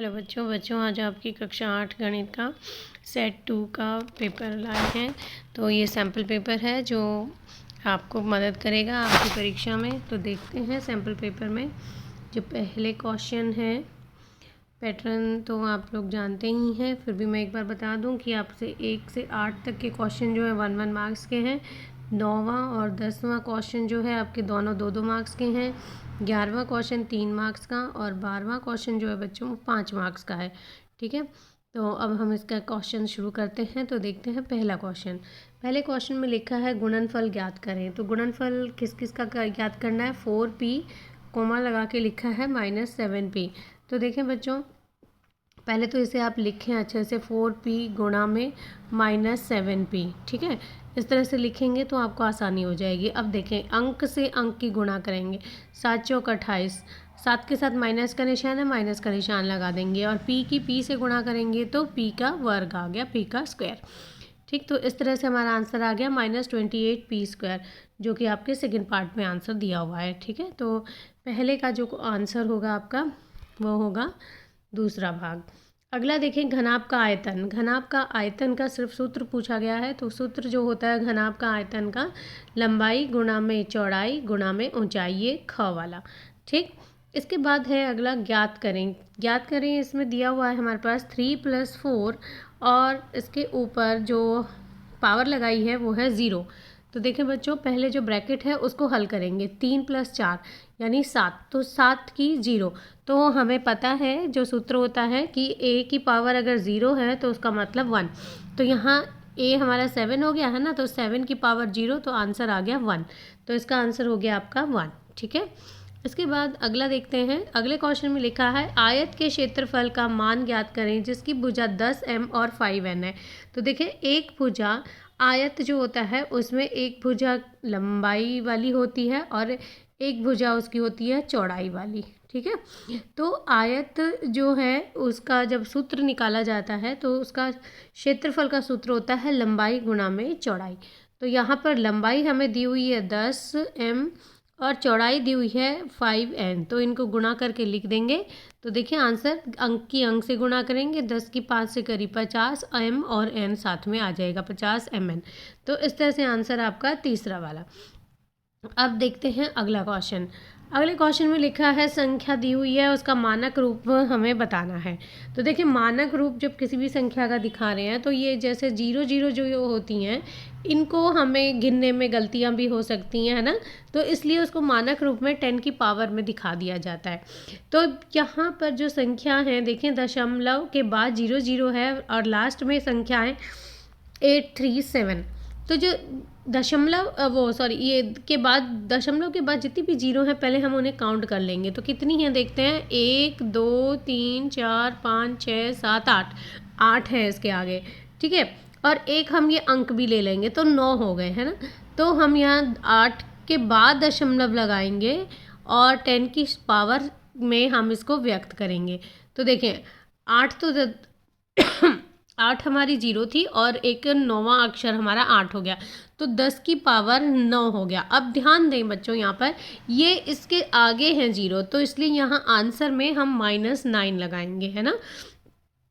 Hello बच्चों आज आपकी कक्षा 8 गणित का सेट 2 का पेपर लाए हैं। तो ये सैम्पल पेपर है जो आपको मदद करेगा आपकी परीक्षा में। तो देखते हैं सैम्पल पेपर में जो पहले क्वेश्चन है। पैटर्न तो आप लोग जानते ही हैं, फिर भी मैं एक बार बता दूं कि आपसे 1 से 8 तक के क्वेश्चन जो है 1-1 मार्क्स के हैं। 9वां और 10वां क्वेश्चन जो है आपके दोनों 2-2 मार्क्स के हैं। 11वां क्वेश्चन 3 मार्क्स का और 12वां क्वेश्चन जो है बच्चों 5 मार्क्स का है। ठीक है, तो अब हम इसका क्वेश्चन शुरू करते हैं। तो देखते हैं पहला क्वेश्चन। पहले क्वेश्चन में लिखा है गुणनफल ज्ञात करें। तो गुणनफल किस किस का ज्ञात करना है। 4p कोमा लगा के लिखा है -7p। तो देखें बच्चों, पहले तो इसे आप लिखें अच्छे से, 4p गुणा में -7p। ठीक है, इस तरह से लिखेंगे तो आपको आसानी हो जाएगी। अब देखें, अंक से अंक की गुणा करेंगे। 7 चौक 28, 7 के साथ माइनस का निशान है, माइनस का निशान लगा देंगे और p की p से गुणा करेंगे तो p का वर्ग आ गया, p का स्क्वायर। ठीक, तो इस तरह से हमारा आंसर आ गया -28p², जो कि आपके सेकंड पार्ट में आंसर दिया हुआ है। ठीक है, तो पहले का जो आंसर होगा आपका वो होगा दूसरा भाग। अगला देखें, घनाभ का आयतन। घनाभ का आयतन का सिर्फ सूत्र पूछा गया है। तो सूत्र जो होता है घनाभ का आयतन का, लंबाई गुणा में चौड़ाई गुणा में ऊंचाई, ये ख वाला। ठीक, इसके बाद है अगला ज्ञात करें। ज्ञात करें, इसमें दिया हुआ है हमारे पास 3 + 4 और इसके ऊपर जो पावर लगाई है वो है 0। तो देखें बच्चों, पहले जो ब्रैकेट है उसको हल करेंगे। 3 + 4 यानी 7, तो 7 की 0। तो हमें पता है जो सूत्र होता है कि a की पावर अगर 0 है तो उसका मतलब 1। तो यहाँ a हमारा 7 हो गया है ना, तो 7 की पावर 0, तो आंसर आ गया 1। तो इसका आंसर हो गया आपका 1। ठीक है, इसके बाद अगला देखते हैं। अगले क्वेश्चन में लिखा है आयत के क्षेत्रफल का मान ज्ञात करें जिसकी भुजा 10 m और 5 n है। तो देखें, एक भुजा आयत जो होता है उसमें एक भुजा लंबाई वाली होती है और एक भुजा उसकी होती है चौड़ाई वाली। ठीक है, तो आयत जो है उसका जब सूत्र निकाला जाता है तो उसका क्षेत्रफल का सूत्र होता है लंबाई गुणा में चौड़ाई। तो यहाँ पर लंबाई हमें दी हुई है 10 m और चौड़ाई दी हुई है 5 n। तो इनको गुणा करके लिख देंगे। तो देखिए आंसर अंक की अंक से गुणा करेंगे, 10 की 5 से करीब 50 m और n साथ में आ जाएगा 50 mn। तो इस तरह से आंसर आपका तीसरा वाला। अब देखते हैं अगला क्वेश्चन। अगले क्वेश्चन में लिखा है संख्या दी हुई है, उसका मानक रूप हमें बताना है। तो देखिए, मानक रूप जब किसी भी संख्या का दिखा रहे हैं तो ये जैसे 0 0 जो होती हैं इनको हमें गिनने में गलतियां भी हो सकती हैं, है ना। तो इसलिए उसको मानक रूप में 10 की पावर में दिखा दिया जाता है। तो यहाँ पर जो संख्या है देखें, दशमलव के बाद 0 0 है और लास्ट में संख्या है 837। तो जो दशमलव ये के बाद दशमलव के बाद जितनी भी 0 है पहले हम उन्हें काउंट कर लेंगे। तो कितनी हैं देखते हैं, 1 2 3 4 5 6 7 8, 8 है इसके आगे। ठीक है, और एक हम ये अंक भी ले लेंगे तो 9 हो गए, है ना। तो हम यहाँ 8 के बाद दशमलव लगाएंगे और 10 की पावर में हम इसको व्यक्त करेंगे। तो देखें, 8 तो 8 हमारी 0 थी और एक 9वां अक्षर हमारा 8 हो गया, तो 10 की पावर 9 हो गया। अब ध्यान दें बच्चों, यहाँ पर ये इसके आगे हैं 0, तो इसलिए यहाँ आंसर में हम -9 लगाएंगे, है ना।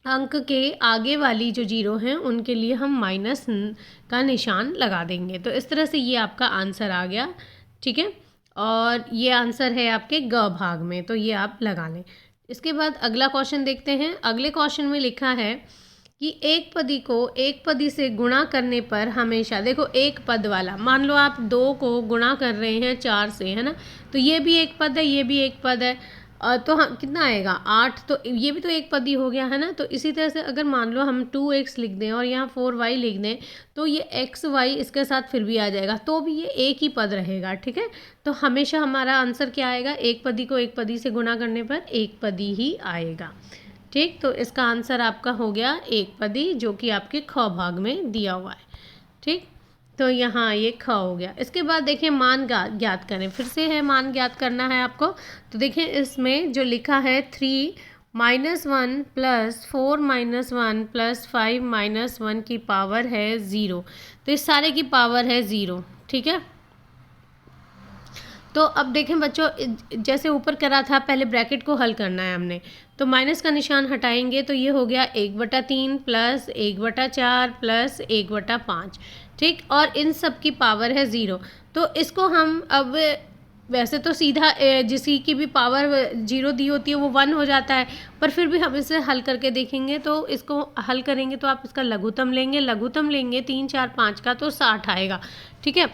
अंक के आगे वाली जो 0 हैं उनके लिए हम माइनस का निशान लगा देंगे। तो इस तरह से ये आपका आंसर आ गया। ठीक है, और ये आंसर है आपके ग भाग में, तो ये आप लगा लें। इसके बाद अगला क्वेश्चन देखते हैं। अगले क्वेश्चन में लिखा है कि एक पदी को एक पदी से गुणा करने पर हमेशा, देखो एक पद वाला, मान लो आप 2 को गुणा कर रहे हैं 4 से, है ना। तो ये भी एक पद है, ये भी एक पद है, तो हम कितना आएगा 8। तो ये भी तो एक पद ही हो गया, है ना। तो इसी तरह से अगर मान लो हम 2x लिख दें और यहाँ 4y लिख दें तो ये x y इसके साथ फिर भी आ जाएगा, तो भी ये एक ही पद रहेगा। ठीक है, तो हमेशा हमारा आंसर क्या आएगा, एक पदी को एक पदी से गुणा करने पर एक पदी ही आएगा। ठीक, तो इसका आंसर आपका हो गया एक पदी, जो कि आपके ख भाग में दिया हुआ है। ठीक, तो यहाँ ये ख हो गया। इसके बाद देखिए मान ज्ञात करें, फिर से है मान ज्ञात करना है आपको। तो देखिए इसमें जो लिखा है 3 - 1 + 4 - 1 + 5 - 1 की पावर है 0। तो इस सारे की पावर है 0। ठीक है, तो अब देखें बच्चों, जैसे ऊपर करा था पहले ब्रैकेट को हल करना है हमने। तो माइनस का निशान हटाएंगे तो ये हो गया 1/3 प्लस 1/4 प्लस 1/5, ठीक। और इन सब की पावर है 0। तो इसको हम अब वैसे तो सीधा जिसकी की भी पावर 0 दी होती है वो 1 हो जाता है, पर फिर भी हम इसे हल करके देखेंगे। तो इसको हल करेंगे तो आप इसका लघुत्तम लेंगे 3, 4, 5 का, तो 60 आएगा, ठीक है।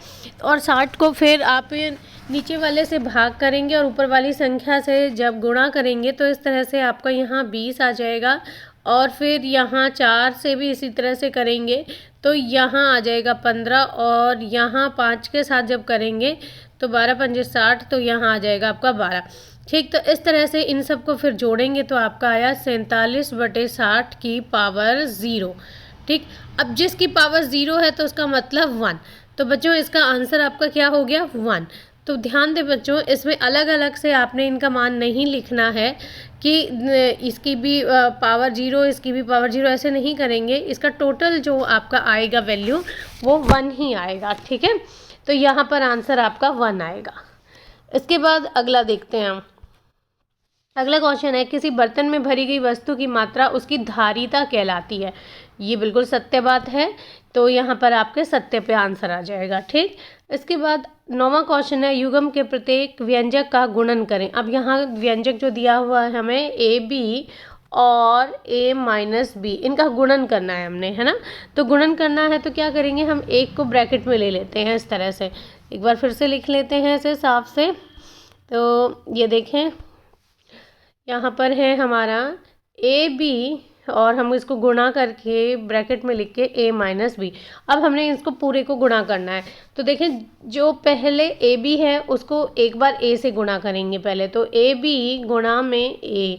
और 60 को फिर आप नीचे वाले से भाग करेंगे और ऊपर वाली संख्या से जब गुणा करेंगे तो इस तरह से आपका यहाँ 20 आ जाएगा। और फिर यहाँ 4 से भी इसी तरह से करेंगे तो यहाँ आ जाएगा 15, और यहाँ 5 के साथ जब करेंगे तो 12 पंजे 60, तो यहाँ आ जाएगा आपका 12, ठीक। तो इस तरह से इन सब को फिर जोड़ेंगे तो आपका आया 47/60 की पावर 0, ठीक। अब जिसकी पावर 0 है तो उसका मतलब 1, तो बच्चों इसका आंसर आपका क्या हो गया 1। तो ध्यान दें बच्चों, इसमें अलग अलग से आपने इनका मान नहीं लिखना है कि इसकी भी पावर 0 इसकी भी पावर 0, ऐसे नहीं करेंगे। इसका टोटल जो आपका आएगा वैल्यू वो 1 ही आएगा, ठीक है। तो यहाँ पर आंसर आपका 1 आएगा। इसके बाद अगला देखते हैं हम। अगला क्वेश्चन है, किसी बर्तन में भरी गई वस्तु की मात्रा उसकी धारिता कहलाती है। ये बिल्कुल सत्य बात है, तो यहाँ पर आपके सत्य पे आंसर आ जाएगा, ठीक। इसके बाद 9वां क्वेश्चन है, युग्म के प्रत्येक व्यंजक का गुणन करें। अब यहाँ व्यंजक जो दिया हुआ है हमें AB और A-B, इनका गुणन करना है हमने, है ना। तो गुणन करना है तो क्या करेंगे, हम एक को ब्रैकेट में ले लेते हैं इस तरह से। एक बार फिर से लिख लेते हैं इसे साफ से। तो ये देखें, यहाँ पर है हमारा AB और हम इसको गुणा करके ब्रैकेट में लिख के A-B। अब हमने इसको पूरे को गुणा करना है। तो देखें, जो पहले AB है उसको एक बार A से गुणा करेंगे पहले, तो AB गुणा में A,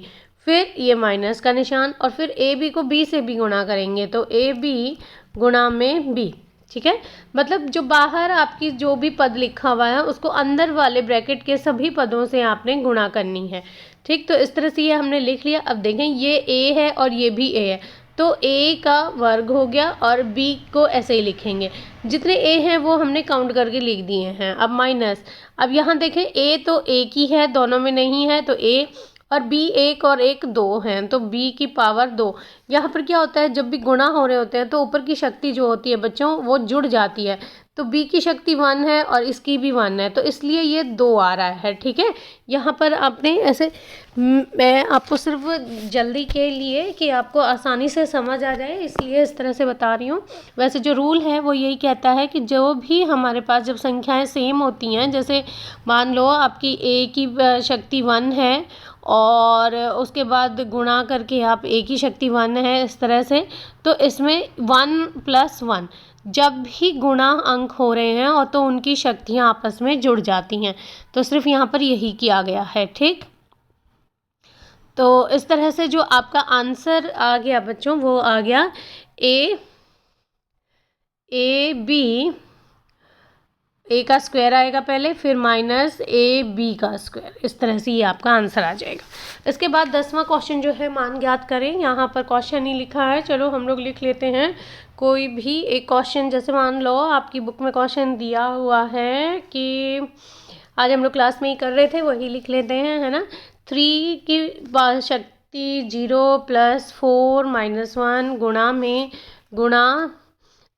फिर ये माइनस का निशान, और फिर AB को B से भी गुणा करेंगे तो AB गुणा में B, ठीक है। मतलब जो बाहर आपकी जो भी पद लिखा हुआ है उसको अंदर वाले ब्रैकेट के सभी पदों से आपने गुणा करनी है, ठीक। तो इस तरह से ये हमने लिख लिया। अब देखें, ये A है और ये भी A है, तो A का वर्ग हो गया और B को ऐसे ही लिखेंगे। जितने A हैं वो हमने काउंट करके लिख दिए हैं। अब माइनस, अब यहाँ देखें A तो एक ही है, दोनों में नहीं है, तो A, और B 1 और 1 2 हैं, तो B की पावर 2। यहाँ पर क्या होता है, जब भी गुणा हो रहे होते हैं तो ऊपर की शक्ति जो होती है बच्चों वो जुड़ जाती है। तो B की शक्ति 1 है और इसकी भी 1 है, तो इसलिए ये 2 आ रहा है, ठीक है। यहाँ पर आपने ऐसे, मैं आपको सिर्फ जल्दी के लिए कि आपको आसानी से समझ आ जाए इसलिए इस तरह से बता रही हूँ। वैसे जो रूल है वो यही कहता है कि जो भी हमारे पास जब संख्याएं सेम होती हैं, जैसे मान लो आपकी A की शक्ति 1 है और उसके बाद गुणा करके आप A की शक्ति 1 है, इस तरह से, तो इसमें 1 + 1 जब भी गुणा अंक हो रहे हैं और तो उनकी शक्तियाँ आपस में जुड़ जाती हैं। तो सिर्फ यहाँ पर यही किया गया है, ठीक। तो इस तरह से जो आपका आंसर आ गया बच्चों वो आ गया AB, A का स्क्वायर आएगा पहले, फिर -AB का स्क्वायर, इस तरह से ये आपका आंसर आ जाएगा। इसके बाद 10वां क्वेश्चन जो है, मान ज्ञात करें। यहाँ पर क्वेश्चन ही लिखा है, चलो हम लोग लिख लेते हैं कोई भी एक क्वेश्चन। जैसे मान लो आपकी बुक में क्वेश्चन दिया हुआ है कि आज हम लोग क्लास में ही कर रहे थे, वही लिख लेते हैं, है ना। 3 की शक्ति 0 + 4 - 1 गुणा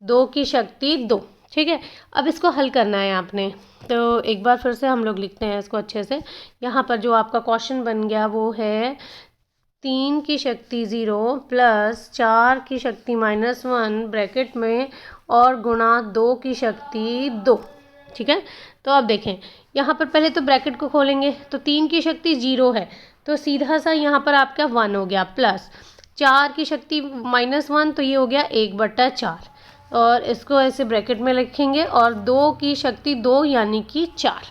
2 की शक्ति 2, ठीक है। अब इसको हल करना है आपने, तो एक बार फिर से हम लोग लिखते हैं इसको अच्छे से। यहाँ पर जो आपका क्वेश्चन बन गया वो है 3 की शक्ति 0 + 4 की शक्ति -1 ब्रैकेट में और गुणा 2 की शक्ति 2, ठीक है। तो अब देखें, यहाँ पर पहले तो ब्रैकेट को खोलेंगे तो 3 की शक्ति 0 है, तो सीधा सा यहाँ पर आपका 1 हो गया, प्लस 4 की शक्ति -1, तो ये हो गया 1/4, और इसको ऐसे ब्रैकेट में लिखेंगे, और 2 की शक्ति 2 यानी कि 4,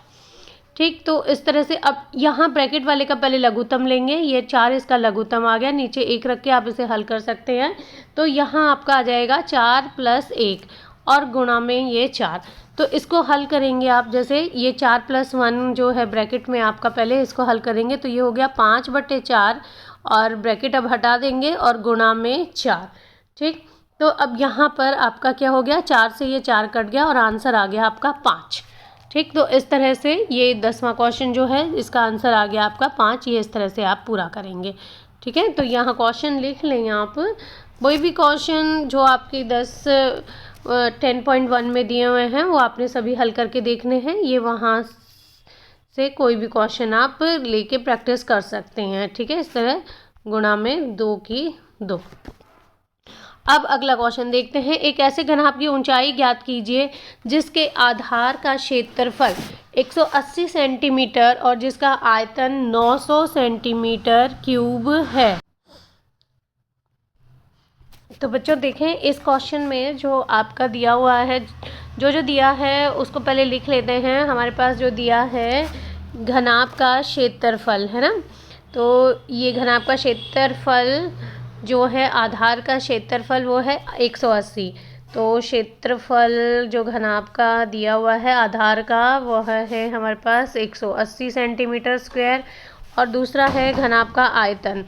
ठीक। तो इस तरह से अब यहाँ ब्रैकेट वाले का पहले लघुत्तम लेंगे, ये 4 इसका लघुत्तम आ गया, नीचे 1 रख के आप इसे हल कर सकते हैं। तो यहाँ आपका आ जाएगा 4 + 1 और गुणा में ये 4। तो इसको हल करेंगे आप, जैसे ये 4 + 1 जो है ब्रैकेट में आपका, पहले इसको हल करेंगे तो ये हो गया 5/4, और ब्रैकेट अब हटा देंगे और गुणा में 4, ठीक। तो अब यहाँ पर आपका क्या हो गया, 4 से ये 4 कट गया और आंसर आ गया आपका 5, ठीक। तो इस तरह से ये 10वां क्वेश्चन जो है इसका आंसर आ गया आपका 5, ये इस तरह से आप पूरा करेंगे, ठीक है। तो यहाँ क्वेश्चन लिख लें आप, कोई भी क्वेश्चन जो आपके 10.1 में दिए हुए हैं वो आपने सभी हल करके देखने हैं। ये वहाँ से कोई भी क्वेश्चन आप लेके प्रैक्टिस कर सकते हैं, ठीक है। इस तरह गुणा में 2 की 2। अब अगला क्वेश्चन देखते हैं। एक ऐसे घनाभ की ऊंचाई ज्ञात कीजिए जिसके आधार का क्षेत्रफल 180 सेंटीमीटर और जिसका आयतन 900 सेंटीमीटर क्यूब है। तो बच्चों देखें, इस क्वेश्चन में जो आपका दिया हुआ है, जो दिया है उसको पहले लिख लेते हैं। हमारे पास जो दिया है घनाभ का क्षेत्रफल है ना, तो ये घनाभ का क्षेत्रफल जो है, आधार का क्षेत्रफल वो है 180। तो क्षेत्रफल जो घनाभ का दिया हुआ है आधार का वह है हमारे पास 180 सेंटीमीटर स्क्वायर। और दूसरा है घनाभ का आयतन,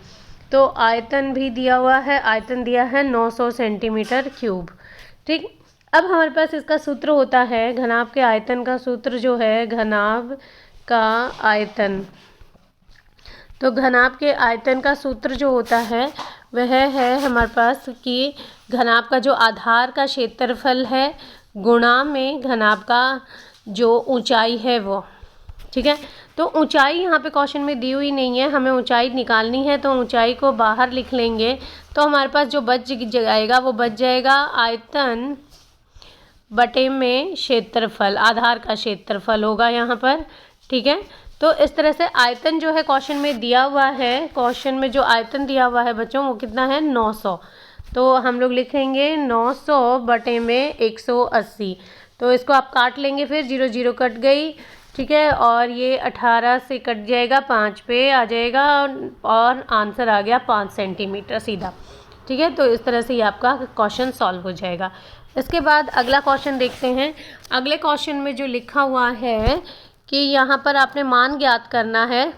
तो आयतन भी दिया हुआ है, आयतन दिया है 900 सेंटीमीटर क्यूब, ठीक। अब हमारे पास इसका सूत्र होता है, घनाभ के आयतन का सूत्र जो है घनाभ का आयतन। तो घनाभ के आयतन का सूत्र जो होता है वह है हमारे पास कि घनाभ का जो आधार का क्षेत्रफल है गुणा में घनाभ का जो ऊंचाई है वो, ठीक है। तो ऊंचाई यहाँ पे क्वेश्चन में दी हुई नहीं है, हमें ऊंचाई निकालनी है, तो ऊंचाई को बाहर लिख लेंगे। तो हमारे पास जो बच जाएगा वो बच जाएगा आयतन बटे में क्षेत्रफल, आधार का क्षेत्रफल होगा यहाँ पर, ठीक है। तो इस तरह से आयतन जो है क्वेश्चन में दिया हुआ है, क्वेश्चन में जो आयतन दिया हुआ है बच्चों वो कितना है 900। तो हम लोग लिखेंगे 900 बटे में 180। तो इसको आप काट लेंगे, फिर 0 0 कट गई, ठीक है। और ये 18 से कट जाएगा, 5 पे आ जाएगा और आंसर आ गया 5 सेंटीमीटर सीधा, ठीक है। तो इस तरह से ये आपका क्वेश्चन सॉल्व हो जाएगा। इसके बाद अगला क्वेश्चन देखते हैं। अगले क्वेश्चन में जो लिखा हुआ है कि यहाँ पर आपने मान ज्ञात करना है